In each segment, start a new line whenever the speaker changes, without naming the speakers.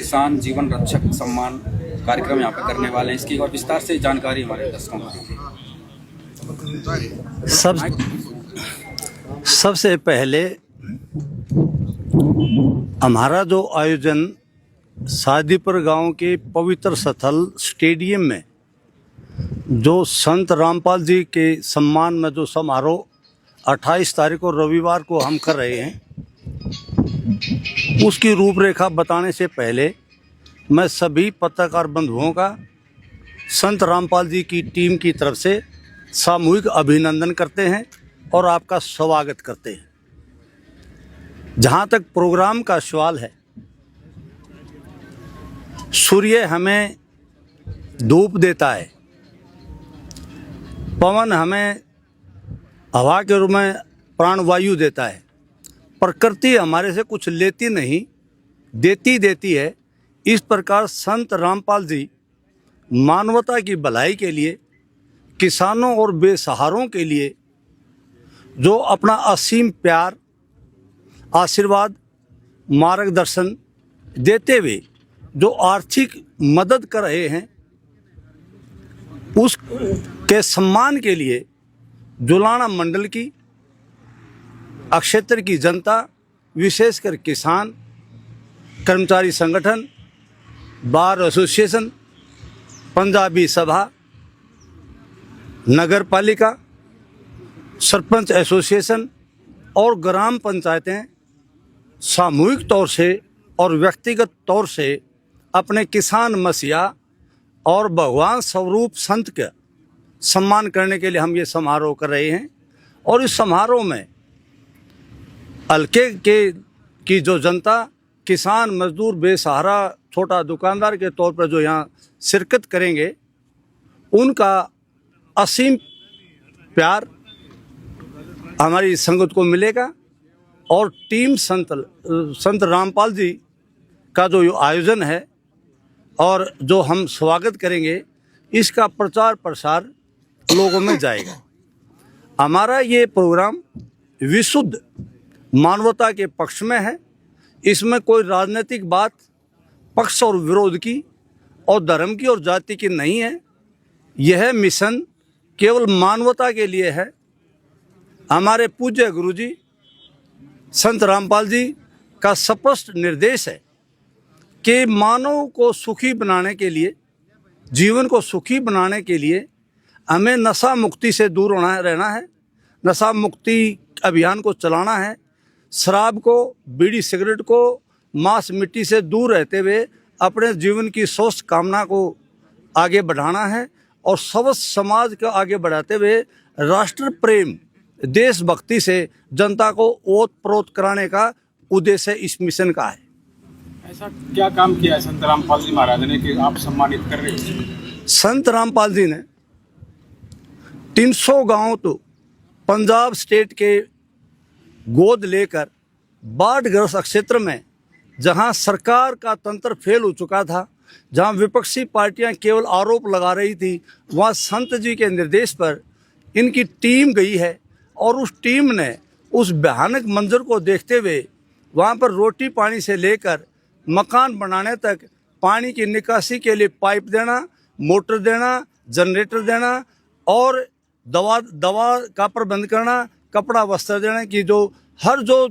किसान जीवन रक्षक सम्मान कार्यक्रम यहाँ पे करने वाले हैं, इसकी और विस्तार से जानकारी हमारे दर्शकों को दीजिए।
सबसे पहले हमारा जो आयोजन सादीपुर गांव के पवित्र स्थल स्टेडियम में जो संत रामपाल जी के सम्मान में जो समारोह 28 तारीख को रविवार को हम कर रहे हैं, उसकी रूपरेखा बताने से पहले मैं सभी पत्रकार बंधुओं का संत रामपाल जी की टीम की तरफ से सामूहिक अभिनंदन करते हैं और आपका स्वागत करते हैं। जहाँ तक प्रोग्राम का सवाल है, सूर्य हमें धूप देता है, पवन हमें हवा के रूप में प्राणवायु देता है, प्रकृति हमारे से कुछ लेती नहीं देती है। इस प्रकार संत रामपाल जी मानवता की भलाई के लिए, किसानों और बेसहारों के लिए जो अपना असीम प्यार, आशीर्वाद, मार्गदर्शन देते हुए जो आर्थिक मदद कर रहे हैं, उसके सम्मान के लिए जुलाना मंडल की, क्षेत्र की जनता, विशेषकर किसान, कर्मचारी संगठन, बार एसोसिएशन, पंजाबी सभा, नगर पालिका, सरपंच एसोसिएशन और ग्राम पंचायतें सामूहिक तौर से और व्यक्तिगत तौर से अपने किसान मसीहा और भगवान स्वरूप संत का सम्मान करने के लिए हम ये समारोह कर रहे हैं। और इस समारोह में हल्के की जो जनता, किसान, मजदूर, बेसहारा, छोटा दुकानदार के तौर पर जो यहाँ शिरकत करेंगे, उनका असीम प्यार हमारी संगत को मिलेगा। और टीम संत रामपाल जी का जो आयोजन है और जो हम स्वागत करेंगे, इसका प्रचार प्रसार लोगों में जाएगा। हमारा ये प्रोग्राम विशुद्ध मानवता के पक्ष में है। इसमें कोई राजनीतिक बात, पक्ष और विरोध की और धर्म की और जाति की नहीं है। यह मिशन केवल मानवता के लिए है। हमारे पूज्य गुरुजी संत रामपाल जी का स्पष्ट निर्देश है कि मानव को सुखी बनाने के लिए, जीवन को सुखी बनाने के लिए हमें नशा मुक्ति से दूर रहना है, नशा मुक्ति अभियान को चलाना है, शराब को, बीड़ी सिगरेट को, मांस मिट्टी से दूर रहते हुए अपने जीवन की स्वस्थ कामना को आगे बढ़ाना है और स्वस्थ समाज को आगे बढ़ाते हुए राष्ट्र प्रेम, देशभक्ति से जनता को ओत प्रोत कराने का उद्देश्य इस मिशन का है।
ऐसा क्या काम किया है संत रामपाल जी महाराज ने कि आप सम्मानित कर रहे हैं?
संत रामपाल जी ने 300 गांव तो पंजाब स्टेट के गोद लेकर बाढ़ग्रस्त क्षेत्र में, जहां सरकार का तंत्र फेल हो चुका था, जहां विपक्षी पार्टियां केवल आरोप लगा रही थी, वहां संत जी के निर्देश पर इनकी टीम गई है और उस टीम ने उस भयानक मंजर को देखते हुए वहां पर रोटी पानी से लेकर मकान बनाने तक, पानी की निकासी के लिए पाइप देना, मोटर देना, जनरेटर देना और दवा का प्रबंध करना, कपड़ा वस्त्र देने की जो हर जो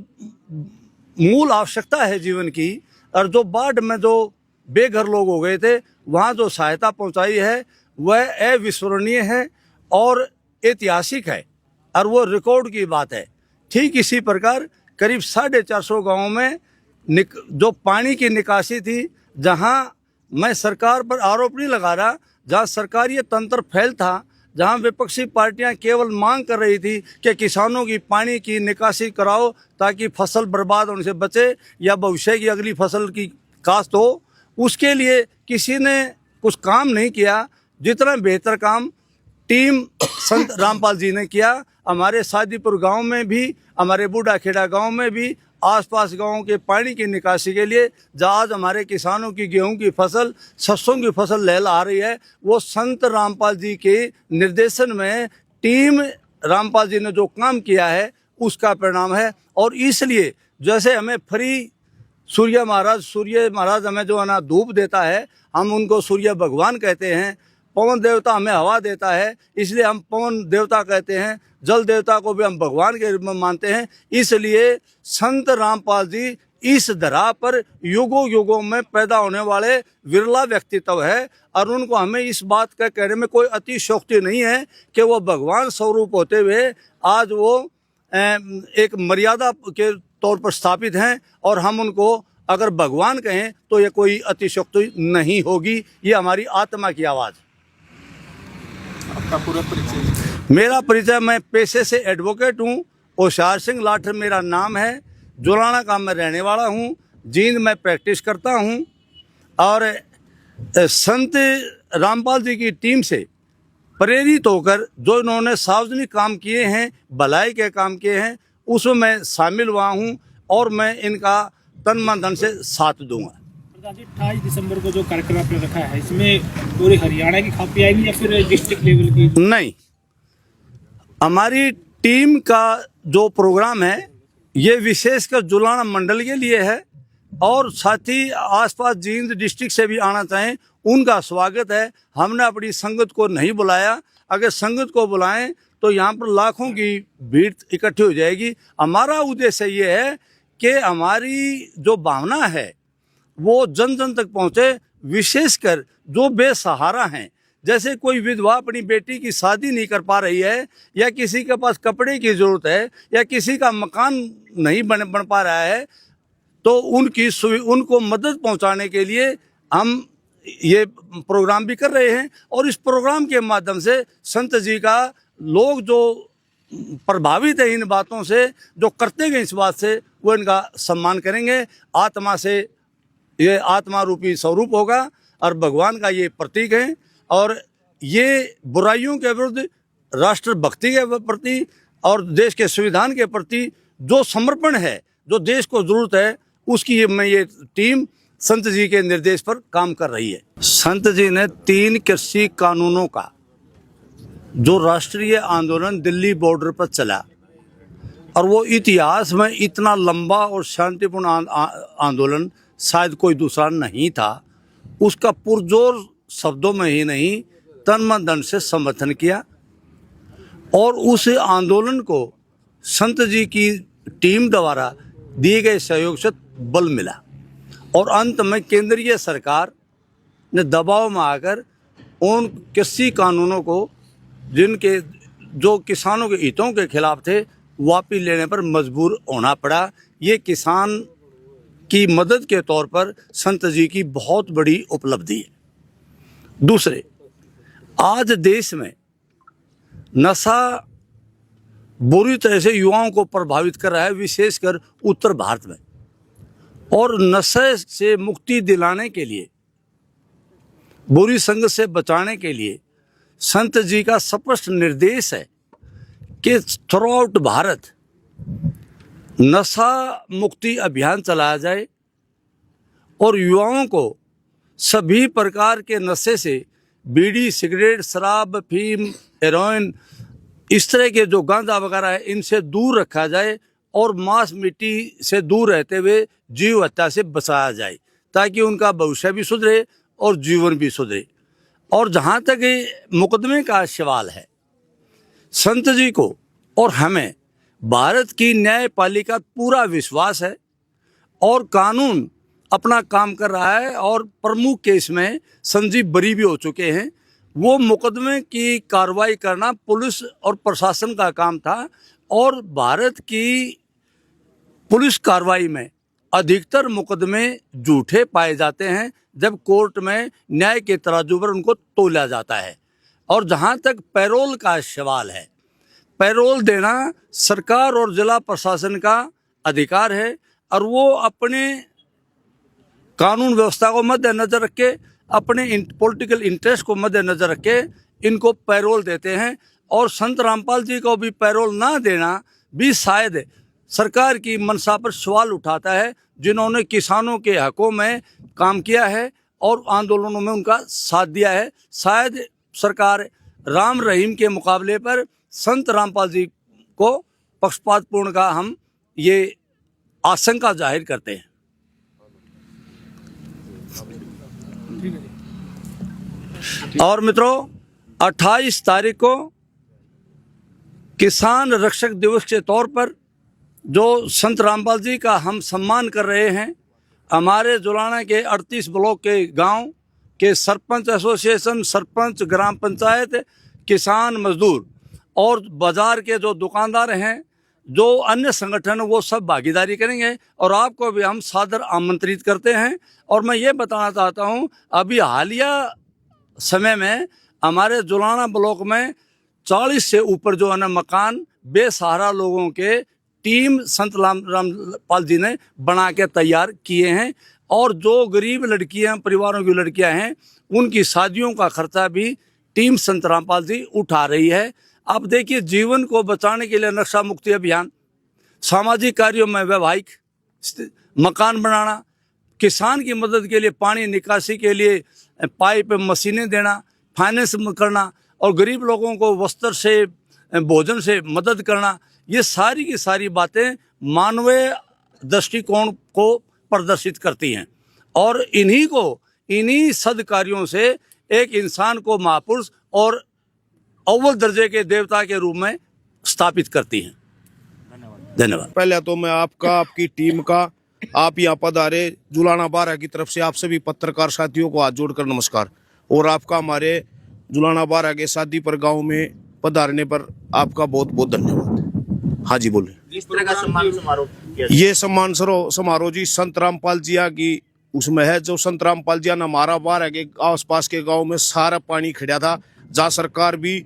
मूल आवश्यकता है जीवन की, और जो बाढ़ में जो बेघर लोग हो गए थे, वहाँ जो सहायता पहुँचाई है वह अविस्मरणीय है और ऐतिहासिक है और वो रिकॉर्ड की बात है। ठीक इसी प्रकार करीब 450 गाँवों में जो पानी की निकासी थी, जहाँ मैं सरकार पर आरोप नहीं लगा रहा, जहाँ सरकारी तंत्र फेल था, जहाँ विपक्षी पार्टियां केवल मांग कर रही थी कि किसानों की पानी की निकासी कराओ ताकि फसल बर्बाद होने से बचे या भविष्य की अगली फसल की काश्त हो, उसके लिए किसी ने कुछ काम नहीं किया। जितना बेहतर काम टीम संत रामपाल जी ने किया, हमारे सादीपुर गांव में भी, हमारे बूढ़ाखेड़ा गांव में भी, आसपास गांवों के पानी की निकासी के लिए जहाँ आज हमारे किसानों की गेहूं की फसल, सरसों की फसल लहला रही है, वो संत रामपाल जी के निर्देशन में टीम रामपाल जी ने जो काम किया है उसका परिणाम है। और इसलिए जैसे हमें फ्री सूर्य महाराज हमें जो है ना धूप देता है, हम उनको सूर्य भगवान कहते हैं। पवन देवता हमें हवा देता है, इसलिए हम पवन देवता कहते हैं। जल देवता को भी हम भगवान के रूप में मानते हैं। इसलिए संत रामपाल जी इस धरा पर युगों युगों में पैदा होने वाले विरला व्यक्तित्व है, और उनको हमें इस बात का कहने में कोई अतिशयोक्ति नहीं है कि वो भगवान स्वरूप होते हुए आज वो एक मर्यादा के तौर पर स्थापित हैं, और हम उनको अगर भगवान कहें तो ये कोई अतिशयोक्ति नहीं होगी। ये हमारी आत्मा की आवाज़।
आपका पूरा परिचय?
मेरा परिचय, मैं पेशे से एडवोकेट हूँ। होशियार सिंह लाठर मेरा नाम है। जुलाना का मैं रहने वाला हूँ। जींद में प्रैक्टिस करता हूँ। और संत रामपाल जी की टीम से प्रेरित होकर जो इन्होंने सार्वजनिक काम किए हैं, भलाई के काम किए हैं, उसमें मैं शामिल हुआ हूँ, और मैं इनका तन मन धन से साथ दूंगा।
प्रधान जी, 28 दिसंबर को जो कार्यक्रम आपने रखा है, इसमें पूरे हरियाणा की खापी आएगी या फिर डिस्ट्रिक्ट लेवल की?
नहीं, हमारी टीम का जो प्रोग्राम है ये विशेषकर जुलाना मंडल के लिए है, और साथ ही आसपास जींद डिस्ट्रिक्ट से भी आना चाहें उनका स्वागत है। हमने अपनी संगत को नहीं बुलाया। अगर संगत को बुलाएं तो यहाँ पर लाखों की भीड़ इकट्ठी हो जाएगी। हमारा उद्देश्य ये है कि हमारी जो भावना है वो जन जन तक पहुँचे, विशेषकर जो बेसहारा हैं। जैसे कोई विधवा अपनी बेटी की शादी नहीं कर पा रही है, या किसी के पास कपड़े की ज़रूरत है, या किसी का मकान नहीं बन पा रहा है, तो उनको मदद पहुंचाने के लिए हम ये प्रोग्राम भी कर रहे हैं। और इस प्रोग्राम के माध्यम से संत जी का लोग जो प्रभावित है इन बातों से, जो करते गए इस बात से, वो इनका सम्मान करेंगे। आत्मा से ये आत्मा रूपी स्वरूप होगा, और भगवान का ये प्रतीक है। और ये बुराइयों के विरुद्ध, राष्ट्र भक्ति के प्रति और देश के संविधान के प्रति जो समर्पण है, जो देश को जरूरत है, उसकी ये टीम संत जी के निर्देश पर काम कर रही है। संत जी ने 3 कृषि कानूनों का जो राष्ट्रीय आंदोलन दिल्ली बॉर्डर पर चला, और वो इतिहास में इतना लंबा और शांतिपूर्ण आंदोलन शायद कोई दूसरा नहीं था, उसका पुरजोर शब्दों में ही नहीं तन मन धन से समर्थन किया। और उस आंदोलन को संत जी की टीम द्वारा दिए गए सहयोग से बल मिला, और अंत में केंद्रीय सरकार ने दबाव में आकर उन कृषि कानूनों को, जिनके जो किसानों के हितों के खिलाफ थे, वापस लेने पर मजबूर होना पड़ा। ये किसान की मदद के तौर पर संत जी की बहुत बड़ी उपलब्धि है। दूसरे, आज देश में नशा बुरी तरह से युवाओं को प्रभावित कर रहा है, विशेषकर उत्तर भारत में। और नशे से मुक्ति दिलाने के लिए, बुरी संगत से बचाने के लिए संत जी का स्पष्ट निर्देश है कि थ्रू आउट भारत नशा मुक्ति अभियान चलाया जाए, और युवाओं को सभी प्रकार के नशे से, बीड़ी, सिगरेट, शराब, फीम, हेरोइन, इस तरह के जो गांजा वगैरह है, इनसे दूर रखा जाए, और मांस मिट्टी से दूर रहते हुए जीव हत्या से बचाया जाए, ताकि उनका भविष्य भी सुधरे और जीवन भी सुधरे। और जहाँ तक ये मुकदमे का सवाल है, संत जी को और हमें भारत की न्यायपालिका पूरा विश्वास है, और कानून अपना काम कर रहा है। और प्रमुख केस में संजीव बरी भी हो चुके हैं। वो मुकदमे की कार्रवाई करना पुलिस और प्रशासन का काम था, और भारत की पुलिस कार्रवाई में अधिकतर मुकदमे झूठे पाए जाते हैं, जब कोर्ट में न्याय के तराजू पर उनको तोला जाता है। और जहाँ तक पैरोल का सवाल है, पैरोल देना सरकार और जिला प्रशासन का अधिकार है, और वो अपने कानून व्यवस्था को मद्देनजर रख के, अपने पॉलिटिकल इंटरेस्ट को मद्देनजर रख के इनको पैरोल देते हैं। और संत रामपाल जी को भी पैरोल ना देना भी शायद सरकार की मंशा पर सवाल उठाता है, जिन्होंने किसानों के हकों में काम किया है और आंदोलनों में उनका साथ दिया है। शायद सरकार राम रहीम के मुकाबले पर संत रामपाल जी को पक्षपातपूर्ण का हम ये आशंका जाहिर करते हैं।
ठीक है जी।
और मित्रों, 28 तारीख को किसान रक्षक दिवस के तौर पर जो संत रामपाल जी का हम सम्मान कर रहे हैं, हमारे जुलाना के 38 ब्लॉक के गांव के सरपंच एसोसिएशन, सरपंच, ग्राम पंचायत, किसान, मजदूर और बाजार के जो दुकानदार हैं, जो अन्य संगठन, वो सब भागीदारी करेंगे और आपको भी हम सादर आमंत्रित करते हैं। और मैं ये बताना चाहता हूँ, अभी हालिया समय में हमारे जुलाना ब्लॉक में 40 से ऊपर जो है ना मकान बेसहारा लोगों के टीम संत रामपाल जी ने बना के तैयार किए हैं। और जो गरीब लड़कियां, परिवारों की लड़कियां हैं, उनकी शादियों का खर्चा भी टीम संत रामपाल जी उठा रही है। आप देखिए, जीवन को बचाने के लिए नशा मुक्ति अभियान, सामाजिक कार्यों में वैवाहिक मकान बनाना, किसान की मदद के लिए पानी निकासी के लिए पाइप मशीनें देना, फाइनेंस करना और गरीब लोगों को वस्त्र से, भोजन से मदद करना, ये सारी की सारी बातें मानवीय दृष्टिकोण को प्रदर्शित करती हैं और इन्हीं सद्कार्यों से एक इंसान को महापुरुष और अव्वल दर्जे के देवता के रूप में स्थापित करती हैं। धन्यवाद।
पहले तो मैं आपका, आपकी टीम का, आप यहाँ पधारे जुलाना 12 की तरफ से आप सभी पत्रकार साथियों को हाथ जोड़कर नमस्कार। और आपका हमारे जुलाना 12 के शादी पर गांव में पधारने पर आपका बहुत बहुत धन्यवाद। हाँ जी, बोले।
जिस तरह का सम्मान समारोह
ये सम्मान समारोह जी संत रामपाल जिया की उसमें है। जो संत रामपाल जिया ने हमारा 12 के आसपास के गांव में सारा पानी खड़ा था, जहाँ सरकार भी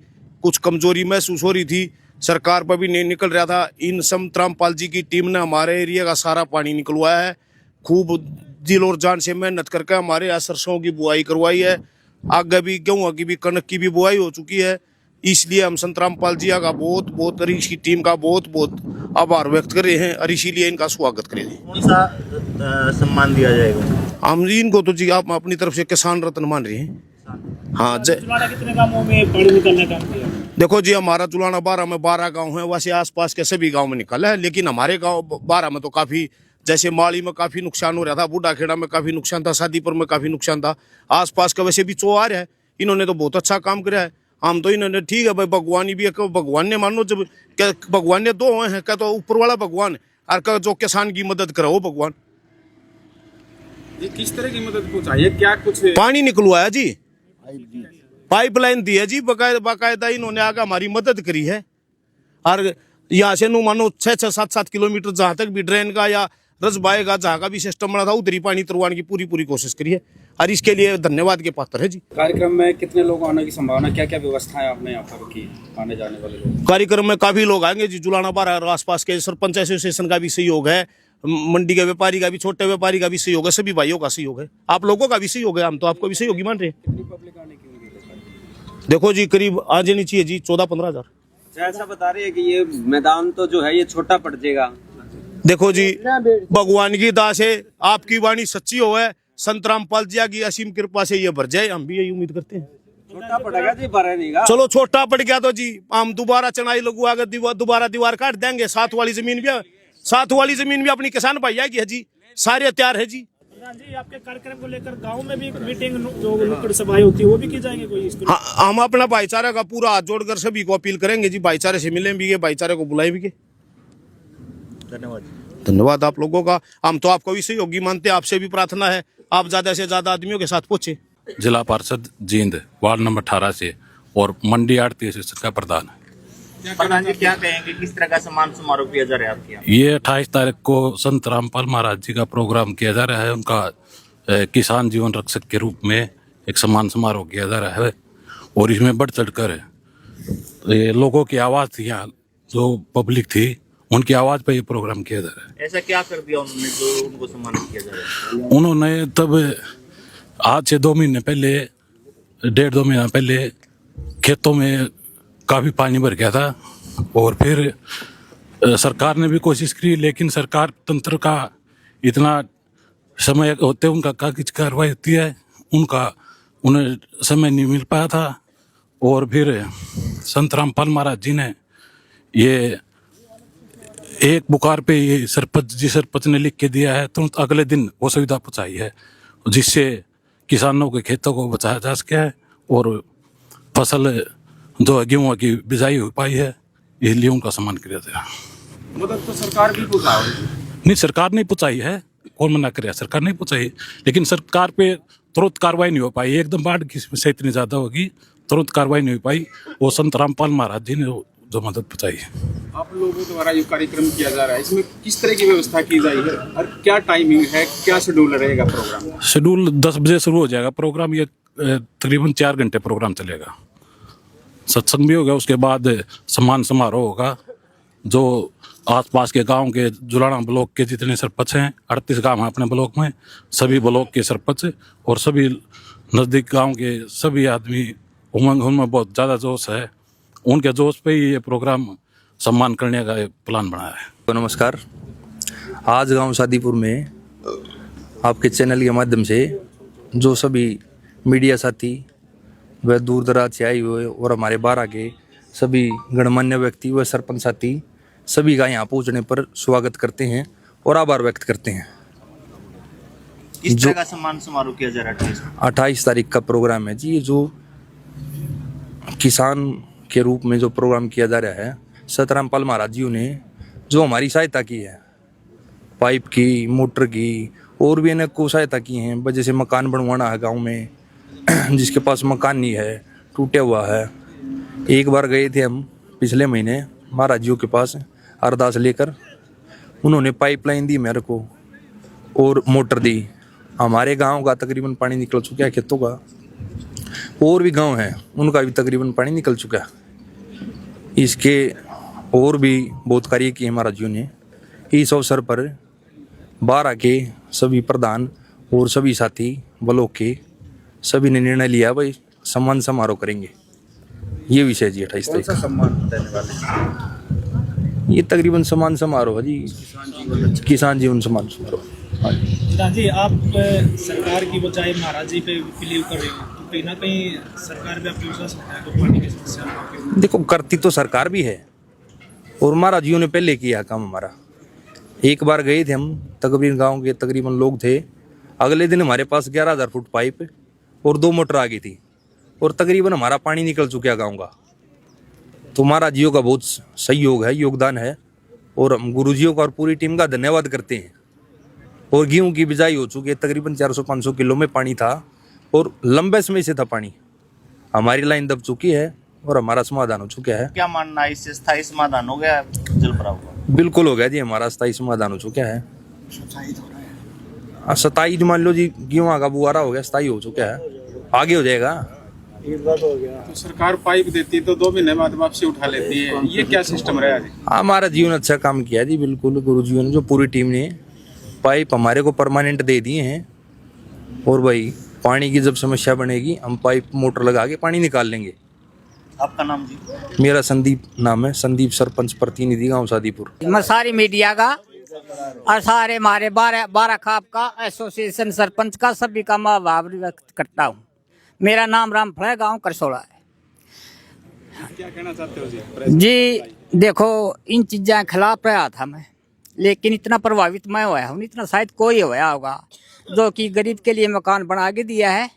कुछ कमजोरी महसूस हो रही थी, सरकार पर भी नहीं निकल रहा था, इन संत रामपाल जी की टीम ने हमारे एरिया का सारा पानी निकलवाया है। खूब दिल और जान से मेहनत करके हमारे यहाँ सरसों की बुआई करवाई है, आगे भी गेहूं की भी, कनक की भी बुआई हो चुकी है। इसलिए हम संत रामपाल जी का बहुत बहुत और इसकी टीम का बहुत बहुत आभार व्यक्त कर रहे हैं और इसीलिए इनका स्वागत कर रहे हैं।
कौन सा सम्मान दिया जाएगा?
हम जी इनको तो जी आप अपनी तरफ से किसान रत्न मान रहे हैं। हाँ,
जुलाना कितने गांवों में पानी निकालने का काम किया?
देखो जी, हमारा जुलाना 12 में 12 गांव है, वैसे आसपास के सभी गांव में निकला है, लेकिन हमारे गांव 12 में तो काफी, जैसे माली में काफी नुकसान हो रहा था, बूढ़ा खेड़ा में काफी नुकसान था, शादीपुर में काफी नुकसान था, आसपास का वैसे भी चौहार है। इन्होंने तो बहुत अच्छा काम किया है। हम तो इन्होंने ठीक है भाई, भगवान भी भगवान ने मानो, जब भगवान ने दो हैं, क्या तो ऊपर वाला भगवान और जो किसान की मदद करे वो भगवान।
किस तरह की मदद पहुंचाई है? क्या कुछ
पानी निकलवाया जी, पाइपलाइन दी है जी, बाकायदा इन्होंने आगे हमारी मदद करी है। और यहाँ से नु मानो 6-6, 7-7 किलोमीटर जहाँ तक भी ड्रेन का या रसबाई का जहाँ का भी सिस्टम बना था, उधर ही पानी तुरवाने की पूरी कोशिश करी है और इसके लिए धन्यवाद के पात्र है जी।
कार्यक्रम में कितने लोग आने की संभावना, क्या क्या व्यवस्थाएं आपने यहाँ पर की आने जाने वाले लोग?
कार्यक्रम में काफी लोग आएंगे जी। जुलाना 12 और आसपास के सरपंच एसोसिएशन का भी सहयोग है, मंडी के व्यापारी का भी, छोटे व्यापारी का भी सहयोग है, सभी भाइयों का सहयोग है, आप लोगों का भी सहयोग है। हम तो आपको भी सहयोगी मान रहे हैं।
कितनी पब्लिक आने की उम्मीद है?
देखो जी, करीब आ जानी चाहिए जी 14-15 हजार।
ऐसा बता रही है कि ये मैदान तो जो है ये छोटा पड़ जाएगा।
देखो जी, भगवान की दास है, आपकी वाणी सच्ची हो है, संत रामपाल जी की असीम कृपा से ये भर जाए, हम भी यही उम्मीद करते हैं।
छोटा पड़ेगा जी, भरा नहीं गा।
चलो छोटा पड़ गया तो जी हम दोबारा चढ़ाई लगवा कर दोबारा दीवार काट देंगे। साथ वाली जमीन भी अपनी किसान भैया की है जी, सारे तैयार है जी।
प्रधान जी, आपके कार्यक्रम को लेकर गांव में भी एक मीटिंग, जो नुक्कड़ सभाएं होती है, वो भी की जाएंगे कोई इसको?
हाँ, हम अपना भाईचारा का पूरा हाथ जोड़कर सभी को अपील करेंगे जी, भाईचारे से मिलें भी, भाईचारे को बुलाए भी। धन्यवाद आप लोगों का। हम तो आपको भी सहयोगी मानते हैं, आपसे भी प्रार्थना है आप ज्यादा से ज्यादा आदमियों के साथ पहुंचे।
जिला पार्षद जींद, वार्ड नंबर 18 से और मंडी आड़ती एसोसिएशन का प्रधान है।
प्रधान जी, क्या कहेंगे, किस तरह का सम्मान समारोह किया जा रहा है आपके यहाँ?
ये 28 तारीख को संत रामपाल महाराज जी का प्रोग्राम किया जा रहा है। उनका किसान जीवन रक्षक के रूप में एक सम्मान समारोह किया जा रहा है और इसमें बढ़ चढ़कर ये लोगों की आवाज़ थी, यहाँ जो पब्लिक थी उनकी आवाज़ पे ये प्रोग्राम किया जा रहा है।
ऐसा क्या कर दिया उन्होंने जो उनको सम्मानित किया जा रहा है?
उन्होंने तब आज से 2 महीने पहले, 1.5-2 महीना पहले खेतों में काफ़ी पानी भर गया था और फिर सरकार ने भी कोशिश की, लेकिन सरकार तंत्र का इतना समय होते उनका कागज कार्रवाई होती है, उन्हें समय नहीं मिल पाया था। और फिर संत रामपाल महाराज जी ने ये एक बुखार पे ये सरपंच ने लिख के दिया है, तुरंत अगले दिन वो सुविधा पहुँचाई है, जिससे किसानों के खेतों को बचाया जा सका है और फसल जो है गेहूँ की बिजाई हो पाई है, इसलिए उनका सम्मान किया जाए।
मदद तो सरकार भी पहुंचा
नहीं, सरकार नहीं पहुंचाई है, कौन मना करे, सरकार नहीं पहुंचाई, लेकिन सरकार पे तुरंत कार्रवाई नहीं हो पाई। एकदम बाढ़ की से इतनी ज़्यादा होगी, तुरंत कार्रवाई नहीं हो पाई। वो संत रामपाल महाराज जी ने जो मदद पहुंचाई है।
आप लोगों द्वारा ये कार्यक्रम किया जा रहा है, इसमें किस तरह की व्यवस्था की जाए है और क्या टाइमिंग है, क्या शेड्यूल रहेगा प्रोग्राम?
शेड्यूल 10 बजे शुरू हो जाएगा प्रोग्राम, ये तकरीबन 4 घंटे प्रोग्राम चलेगा। सत्संग भी होगा, उसके बाद सम्मान समारोह होगा। जो आसपास के गांव के जुलाना ब्लॉक के जितने सरपंच हैं, 38 गांव हैं अपने ब्लॉक में, सभी ब्लॉक के सरपंच और सभी नज़दीक गांव के सभी आदमी उमंग में बहुत ज़्यादा जोश है। उनके जोश पे ही ये प्रोग्राम सम्मान करने का प्लान बनाया है।
तो नमस्कार, आज गांव शादीपुर में आपके चैनल के माध्यम से जो सभी मीडिया साथी व दूर दराज से आए हुए और हमारे बारह के सभी गणमान्य व्यक्ति व सरपंच साथी सभी का यहाँ पहुँचने पर स्वागत करते हैं और आभार व्यक्त करते हैं।
किस तरह का सम्मान समारोह किया जा रहा है?
28 तारीख का प्रोग्राम है जी। ये जो किसान के रूप में जो प्रोग्राम किया जा रहा है, संत रामपाल महाराज जी ने जो हमारी सहायता की है, पाइप की, मोटर की और भी अनेक को सहायता की हैं। जैसे मकान बनवाना है गांव में, जिसके पास मकान नहीं है, टूटा हुआ है। एक बार गए थे हम पिछले महीने महाराज जी के पास अरदास लेकर, उन्होंने पाइपलाइन दी मेरे को और मोटर दी। हमारे गांव का तकरीबन पानी निकल चुका है खेतों का, और भी गांव हैं उनका भी तकरीबन पानी निकल चुका है। इसके और भी बहुत कार्य किए महाराज जी ने। इस अवसर पर बारह के सभी प्रधान और सभी साथी ब्लॉक के सभी ने निर्णय लिया भाई सम्मान समारोह करेंगे। ये विषय जी 28 तारीख का
सम्मान देने वाले,
ये तकरीबन सम्मान समारोह है जी, किसान जीवन सम्मान समारोह।
जी, आप सरकार की बजाय महाराज जी पे बिलीव कर रहे हो, तो कहीं ना कहीं सरकार भी आपकी विश्वास रखता है तो पानी की समस्या?
देखो, करती तो सरकार भी है और महाराज जी ने पहले किया काम हमारा। एक बार गए थे हम, तकरीबन गांव के तकरीबन लोग थे। अगले दिन हमारे पास 11,000 फुट पाइप और 2 मोटर आ गई थी और तकरीबन हमारा पानी निकल चुका गांव का। तो महाराज जी का बहुत सहयोग है, योगदान है और हम गुरु जियों का और पूरी टीम का धन्यवाद करते हैं। और गेहूं की बिजाई हो चुकी है, तकरीबन 400-500 किलो में पानी था और लंबे समय से था पानी। हमारी लाइन दब चुकी है और हमारा समाधान हो चुका है।
क्या मानना है, इससे स्थायी समाधान हो गया जल भराव का?
बिल्कुल हो गया जी, हमारा स्थायी समाधान हो चुका है। सताई मान लो जी, गेहूं का बुआरा हो गया, स्थायी हो चुका है, आगे हो जाएगा।
तो सरकार पाइप देती है तो 2 महीने बाद वापसी उठा लेती है, ये क्या सिस्टम रहा है?
हमारा जीवन अच्छा काम किया जी, बिल्कुल गुरु जी ने, जो पूरी टीम ने पाइप हमारे को परमानेंट दे दिए हैं। और भाई पानी की जब समस्या बनेगी, हम पाइप मोटर लगा के पानी निकाल लेंगे।
आपका नाम जी?
मेरा संदीप नाम है, संदीप, सरपंच प्रतिनिधि गांव शादीपुर।
मैं सारी मीडिया का और सारे हमारे 12 खाप का एसोसिएशन सरपंच का सभी का मैं आभार व्यक्त करता हूँ। मेरा नाम रामफल है, गांव करसोड़ा है।
क्या कहना चाहते हो जी?
जी देखो, इन चीज़ों के खिलाफ रहा था मैं, लेकिन इतना प्रभावित मैं हुआ हूँ, इतना शायद कोई होया होगा जो कि गरीब के लिए मकान बना के दिया है,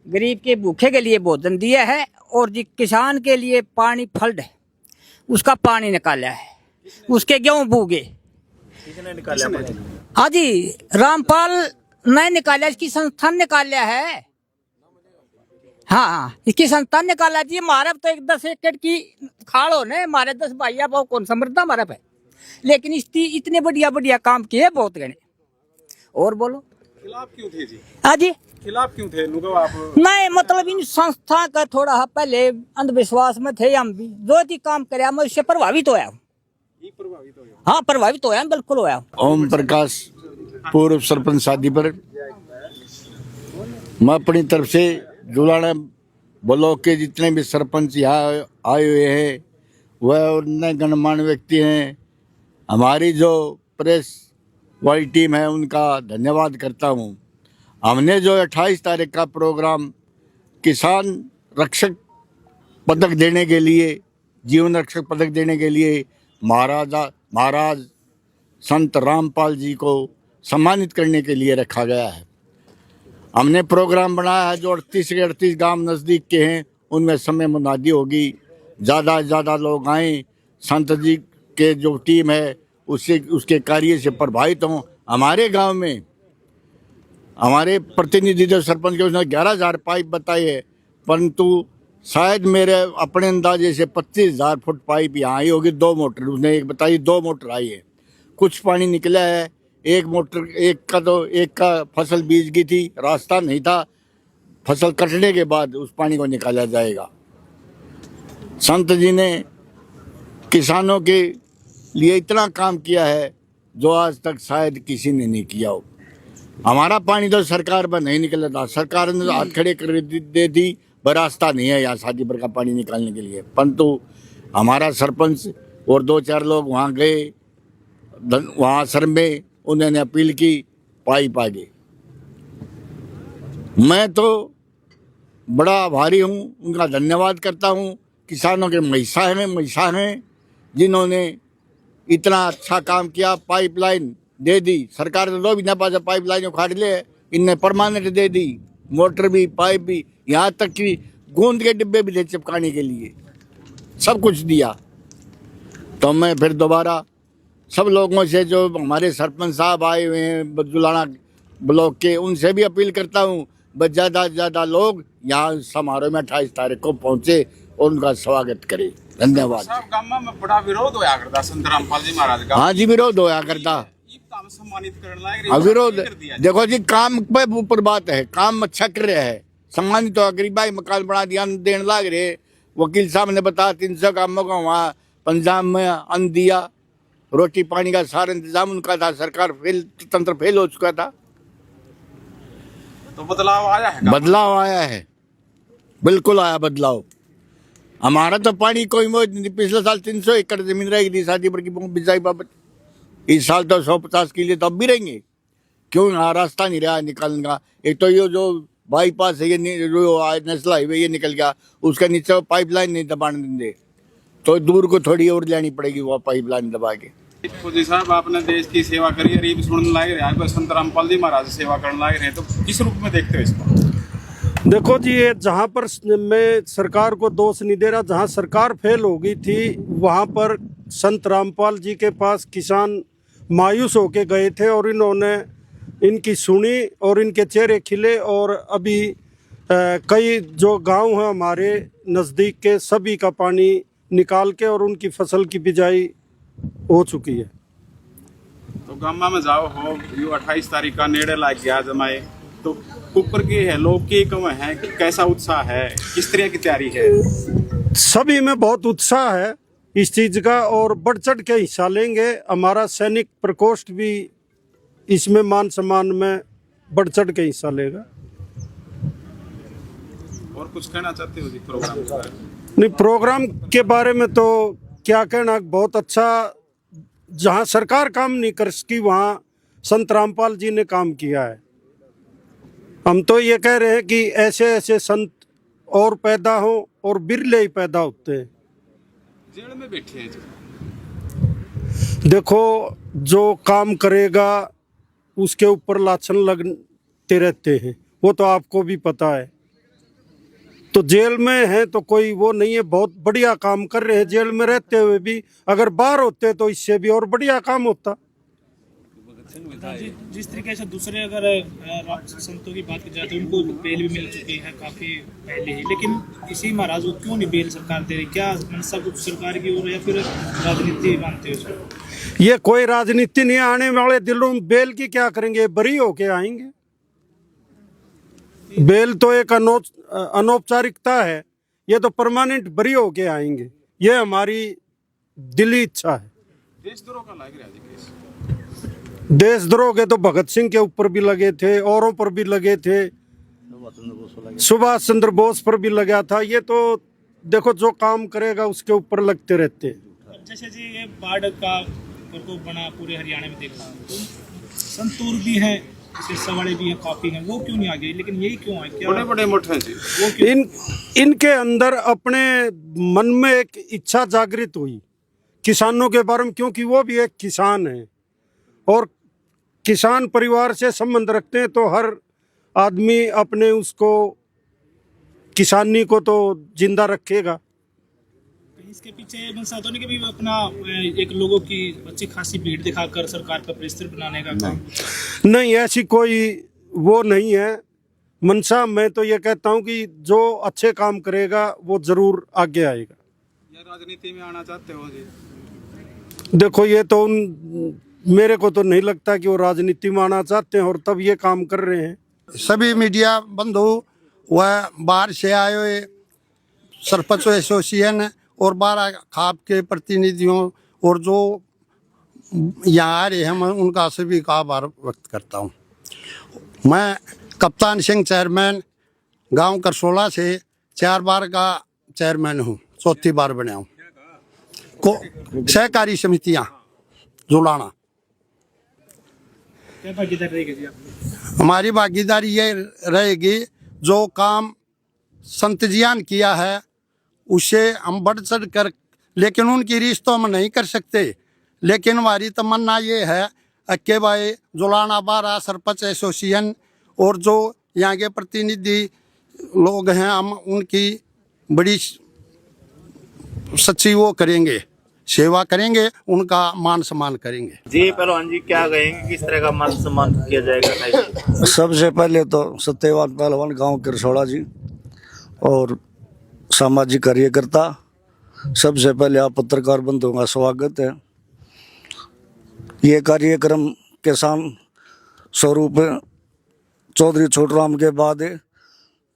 गरीब के भूखे के लिए भोजन दिया है और जी किसान के लिए पानी फल्ड है, उसका पानी निकाला है, उसके गेहूँ बूगे।
किसने निकाला?
हाँ जी, रामपाल नहीं निकाला, इसकी संस्थान निकाला है। हाँ, इसकी संस्थान निकाला जी। हमारे तो 10 एकड़ की खाड़ होने, हमारे 10 भाइया बहु कौन समृद्धा हमारे पे, लेकिन इतने बढ़िया काम किए बहुत गणे। और बोलो,
खिलाफ क्यों थे जी?
हाँ जी,
खिलाफ क्यों थे आप?
नहीं मतलब इन संस्था का थोड़ा पहले अंधविश्वास में थे हम भी, जो भी काम करे मैं उससे प्रभावित होया हूँ। हाँ, प्रभावित होया, बिल्कुल होया।
ओम प्रकाश, पूर्व सरपंच शादीपुर। मैं अपनी तरफ से जुलाना ब्लॉक के जितने भी सरपंच यहाँ आए हुए हैं वह उनने गणमान्य व्यक्ति हैं, हमारी जो प्रेस वाली टीम है उनका धन्यवाद करता हूँ। हमने जो 28 तारीख का प्रोग्राम किसान रक्षक पदक देने के लिए, जीवन रक्षक पदक देने के लिए महाराज संत रामपाल जी को सम्मानित करने के लिए रखा गया है। हमने प्रोग्राम बनाया है जो 38 के 38 गांव नज़दीक के हैं, उनमें समय मुनादी होगी, ज़्यादा से ज़्यादा लोग आएँ, संत जी के जो टीम है उसके कार्य से प्रभावित हों। हमारे गांव में हमारे प्रतिनिधि जो सरपंच के उसने 11,000 पाइप बताई है, परंतु शायद मेरे अपने अंदाजे से 25,000 फुट पाइप यहाँ आई होगी। 2 मोटर उसने एक बताई, 2 मोटर आई है, कुछ पानी निकला है। एक का फसल बीज गई थी, रास्ता नहीं था, फसल कटने के बाद उस पानी को निकाला जाएगा। संत जी ने किसानों के लिए इतना काम किया है जो आज तक शायद किसी ने नहीं किया हो। हमारा पानी तो सरकार पर नहीं निकला था, सरकार ने हाथ खड़े कर दे दी, पर रास्ता नहीं है यहाँ शादी पर का पानी निकालने के लिए। परंतु हमारा सरपंच और 2-4 लोग वहाँ गए, वहाँ सर में उन्होंने अपील की, पाइप आ गए। मैं तो बड़ा आभारी हूँ, उनका धन्यवाद करता हूँ। किसानों के महिषा हैं जिन्होंने इतना अच्छा काम किया। पाइपलाइन दे दी सरकार ने, 2 महीना बाद पाइपलाइन उखाड़ ले, इनने परमानेंट दे दी, मोटर भी पाइप भी, यहाँ तक कि गोंद के डिब्बे भी दे चिपकाने के लिए, सब कुछ दिया। तो मैं फिर दोबारा सब लोगों से जो हमारे सरपंच साहब आए हुए हैं जुलाना ब्लॉक के, उनसे भी अपील करता हूँ बस ज़्यादा से ज़्यादा लोग यहाँ समारोह में 28 तारीख को पहुँचे और उनका स्वागत करें। धन्यवाद।
साहब गामा में बड़ा विरोध होया करता संत रामपाल जी महाराज का।
हाँ जी, विरोध होया करता।
सम्मानित करने लायक
विरोध देखो जी, काम पे ऊपर बात है, काम अच्छा कर रहे हैं, सम्मानित तो गरीबाई मकान बना दिया, देने लाग रहे। वकील साहब ने बताया 300 कामों का वहाँ पंजाब में अन्न दिया, रोटी पानी का सारा इंतजाम उनका था, सरकार तंत्र फेल हो चुका था।
तो बदलाव आया है?
बदलाव आया है, बिल्कुल आया बदलाव। हमारा तो पानी कोई पिछले साल 300 एकड़ जमीन रहेगी थी शादी पर की बिजाई बाबत, इस साल तो 150 के लिए तो अब भी रहेंगे। क्यों? यहाँ रास्ता नहीं रहा निकालने का। एक तो ये जो बाईपास है, ये नेशनल हाईवे ये निकल गया, उसके नीचे पाइपलाइन नहीं दबाने देंगे, तो दूर को थोड़ी और लेनी पड़ेगी वो पाइपलाइन दबा के।
फौजी साहब आपने देश की सेवा करी, गरीब सुनने लायक रहे, संत रामपाल जी महाराज सेवा करने लायक रहे, तो किस रूप में देखते हो इसको?
देखो जी, ये जहाँ पर मैं सरकार को दोष नहीं दे रहा, जहाँ सरकार फेल हो गई थी वहाँ पर संत रामपाल जी के पास किसान मायूस होके गए थे और इन्होंने इनकी सुनी और इनके चेहरे खिले। और अभी कई जो गांव हैं हमारे नज़दीक के, सभी का पानी निकाल के और उनकी फसल की बिजाई हो चुकी है।
तो गामा में जाओ हो, यू 28 तारीख का नेड़े लाग गया जमाए, तो ऊपर की है लोग की कम है, कैसा उत्साह है, किस तरह की तैयारी है?
सभी में बहुत उत्साह है इस चीज का और बढ़ चढ़ के हिस्सा लेंगे। हमारा सैनिक प्रकोष्ठ भी इसमें मान सम्मान में बढ़ चढ़ के हिस्सा लेगा।
और कुछ कहना चाहते हो जी प्रोग्राम के बारे में?
नहीं, प्रोग्राम के बारे में तो क्या कहना, बहुत अच्छा। जहाँ सरकार काम नहीं कर सकी वहाँ संत रामपाल जी ने काम किया है। हम तो ये कह रहे हैं कि ऐसे ऐसे संत और पैदा हो और बिरले ही पैदा होते हैं।
जेल में बैठे हैं जी।
देखो, जो काम करेगा उसके ऊपर लाछन लगते रहते हैं, वो तो आपको भी पता है। तो जेल में है तो कोई वो नहीं है, बहुत बढ़िया काम कर रहे हैं जेल में रहते हुए भी। अगर बाहर होते तो इससे भी और बढ़िया काम होता।
जिस तरीके से दूसरे अगर संतों की बात की जाए तो उनको बेल भी मिल चुकी है काफी पहले ही, लेकिन इसी महाराज को क्यों नहीं बेल सरकार दे रही? क्या मनसा कुछ सरकार की ओर या फिर राजनीति मानते हो?
ये कोई राजनीति नहीं, आने वाले दिनों में बेल की क्या करेंगे, बरी होके आएंगे। बेल तो एक अनौपचारिकता है, ये तो परमानेंट बरी होके आएंगे, ये हमारी दिली इच्छा है।
देशद्रोह का लग रहा है केस।
देशद्रोह के तो भगत सिंह के ऊपर भी लगे थे, औरों पर भी लगे थे, सुभाष चंद्र बोस पर भी लगा था। ये तो देखो, जो काम करेगा उसके ऊपर लगते रहते हैं।
जैसे जी ये बाढ़ का प्रकोप बना पूरे हरियाणा में देखा, तो संतूर भी है, जैसे सवाड़े भी हैं, काफी हैं, वो क्यों नहीं आ गए? लेकिन यही क्यों आए? क्या
बड़े बड़े मोटे जी
वो क्यों?
इनके अंदर अपने मन में एक इच्छा जागृत हुई किसानों के बारे में, क्योंकि वो भी एक किसान है और किसान परिवार से संबंध रखते हैं। तो आदमी अपने उसको किसानी को तो जिंदा रखेगा।
इसके पीछे मंशा तो नहीं कि भी अपना एक लोगों की अच्छी खासी भीड़ दिखाकर सरकार का प्रेस्तर बनाने का काम?
नहीं, ऐसी कोई वो नहीं है मंशा। मैं तो ये कहता हूँ कि जो अच्छे काम करेगा वो जरूर आगे आएगा।
या राजनीति में आना चाहते हो जी?
देखो, ये तो मेरे को तो नहीं लगता कि वो राजनीति में आना चाहते हैं और तब ये काम कर रहे हैं।
सभी मीडिया बंधु व बाहर से आए हुए सरपंच एसोसिएशन और बारह खाप के प्रतिनिधियों और जो यहाँ आ रहे हैं, मैं उनका सभी का आभार व्यक्त करता हूँ। मैं कप्तान सिंह चेयरमैन गांव करसोला से 4 बार का चेयरमैन हूँ, 4थी बार बना हूँ। सहकारी समितियाँ जुलाना।
क्या भागीदारी रहेगी जी आपकी?
हमारी भागीदारी ये रहेगी, जो काम संत जियान किया है उससे हम बढ़ चढ़ कर, लेकिन उनकी रीस तो हम नहीं कर सकते, लेकिन हमारी तमन्ना ये है कि भाई जुलाना बारह सरपंच एसोसिएशन और जो यहाँ के प्रतिनिधि लोग हैं, हम उनकी बड़ी सच्ची वो करेंगे, सेवा करेंगे, उनका मान सम्मान करेंगे।
जी पहलवान जी, क्या कहेंगे, किस तरह का मान सम्मान किया जाएगा?
सबसे पहले तो सत्यवान पहलवान गांव किरसोड़ा जी और सामाजिक कार्यकर्ता, सबसे पहले आप पत्रकार बंधुओं का स्वागत है। ये कार्यक्रम किसान स्वरूप चौधरी छोटूराम के बाद है।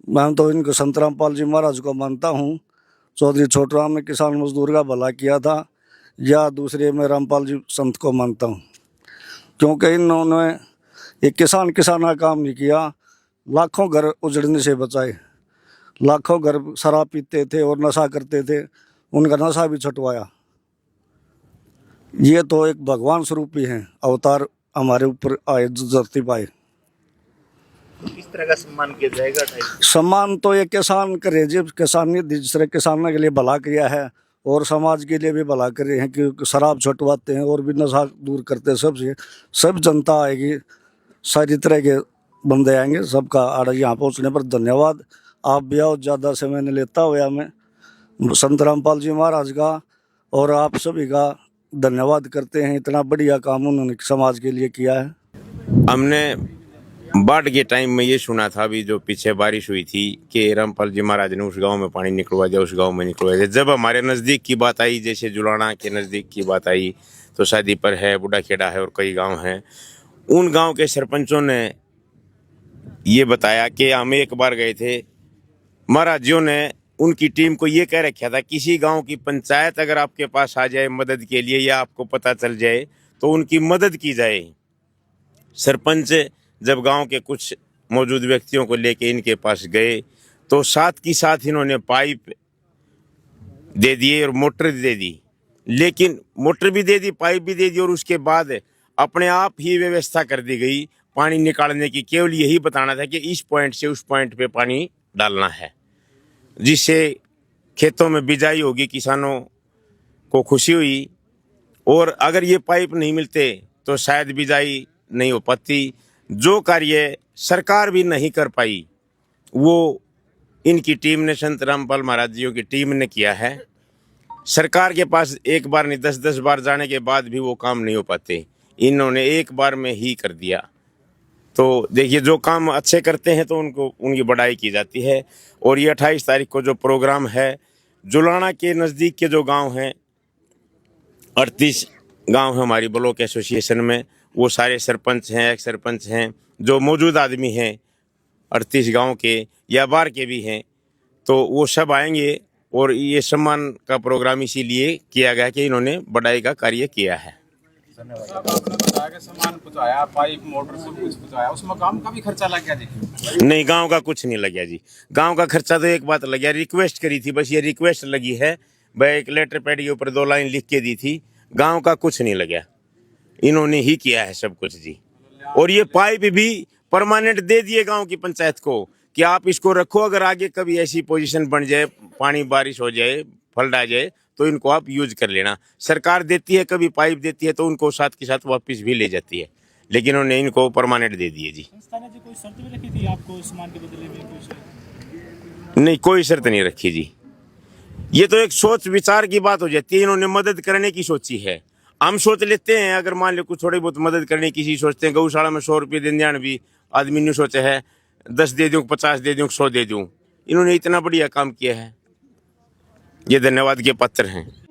मैं तो इनको संत रामपाल जी महाराज को मानता हूँ। चौधरी छोटूराम ने किसान मजदूर का भला किया था, या दूसरे में रामपाल जी संत को मानता हूँ, क्योंकि इन्होंने एक किसान का काम नहीं किया, लाखों घर उजड़ने से बचाए। लाखों घर शराब पीते थे और नशा करते थे, उनका नशा भी छुटवाया। ये तो एक भगवान स्वरूप ही हैं, अवतार हमारे ऊपर आए, धरती पाए।
किस तरह का सम्मान किया जाएगा?
सम्मान तो ये किसान करे, जब किसान ने दूसरे किसानों के लिए भला किया है और समाज के लिए भी भला कर रहे हैं, कि शराब छुटवाते हैं और भी नशा दूर करते हैं। सबसे सब जनता आएगी, सारी तरह के बंदे आएंगे। सबका आड़ यहाँ पहुँचने पर धन्यवाद। आप भी आओ, ज़्यादा समय नहीं लेता हुआ मैं संत रामपाल जी महाराज का और आप सभी का धन्यवाद करते हैं। इतना बढ़िया काम उन्होंने समाज के लिए किया है।
हमने बाढ़ के टाइम में ये सुना था, अभी जो पीछे बारिश हुई थी, कि रामपाल जी महाराज ने उस गांव में पानी निकलवा दिया, उस गांव में निकलवा दिया। जब हमारे नज़दीक की बात आई, जैसे जुलाना के नज़दीक की बात आई, तो शादी पर है, बूढ़ा खेड़ा है और कई गांव हैं, उन गांव के सरपंचों ने ये बताया कि हम एक बार गए थे, महाराजियों ने उनकी टीम को ये कह रखा था, किसी गांव की पंचायत अगर आपके पास आ जाए मदद के लिए या आपको पता चल जाए तो उनकी मदद की जाए। सरपंच जब गांव के कुछ मौजूद व्यक्तियों को लेके इनके पास गए तो साथ की साथ इन्होंने पाइप दे दिए और मोटर दे दी, लेकिन मोटर भी दे दी, पाइप भी दे दी, और उसके बाद अपने आप ही व्यवस्था कर दी गई पानी निकालने की। केवल यही बताना था कि इस पॉइंट से उस पॉइंट पे पानी डालना है, जिससे खेतों में बिजाई होगी, किसानों को खुशी हुई। और अगर ये पाइप नहीं मिलते तो शायद बिजाई नहीं हो पाती। जो कार्य सरकार भी नहीं कर पाई वो इनकी टीम ने, संत रामपाल महाराज जियों की टीम ने किया है। सरकार के पास एक बार नहीं 10-10 बार जाने के बाद भी वो काम नहीं हो पाते, इन्होंने एक बार में ही कर दिया। तो देखिए, जो काम अच्छे करते हैं तो उनको उनकी बड़ाई की जाती है। और ये 28 तारीख को जो प्रोग्राम है, जुलाना के नज़दीक के जो गांव हैं, 38 गांव हैं हमारी ब्लॉक एसोसिएशन में, वो सारे सरपंच हैं, एक सरपंच हैं, जो मौजूद आदमी हैं 38 गांव के या बाहर के भी हैं, तो वो सब आएंगे। और ये सम्मान का प्रोग्राम इसीलिए किया गया कि इन्होंने बड़ाई का कार्य किया है।
सामान पहुंचाया, पाइप मोटर सब कुछ पहुंचाया, उसमें गांव का भी खर्चा लग गया जी?
नहीं, गांव का कुछ नहीं लग गया जी। गांव का खर्चा तो एक बात लग गया, रिक्वेस्ट करी थी, बस ये रिक्वेस्ट लगी है, भाई एक लेटर पैड के ऊपर 2 लाइन लिख के दी थी। गांव का कुछ नहीं लग गया, इन्होंने ही किया है सब कुछ जी। और ये पाइप भी परमानेंट दे दिए गांव की पंचायत को कि आप इसको रखो, अगर आगे कभी ऐसी पोजीशन बन जाए, पानी बारिश हो जाए, फ्लड आ जाए, तो इनको आप यूज कर लेना। सरकार देती है, कभी पाइप देती है तो उनको साथ के साथ वापस भी ले जाती है, लेकिन उन्होंने इनको परमानेंट दे दिए जी।
संस्था ने जो कोई शर्त भी रखी थी आपको सामान के बदले में कुछ?
नहीं, कोई शर्त नहीं रखी जी। ये तो एक सोच विचार की बात हो जाती है। इन्होंने मदद करने की सोची है। हम सोच लेते हैं अगर मान लो कुछ थोड़ी बहुत मदद करने की चीज सोचते हैं, गौशाला में 100 रुपये देने जान भी आदमी ने सोचा है 10 दे दूं, 50 दे दूं, 100 दे दूं। इन्होंने इतना बढ़िया काम किया है, ये धन्यवाद के पात्र हैं।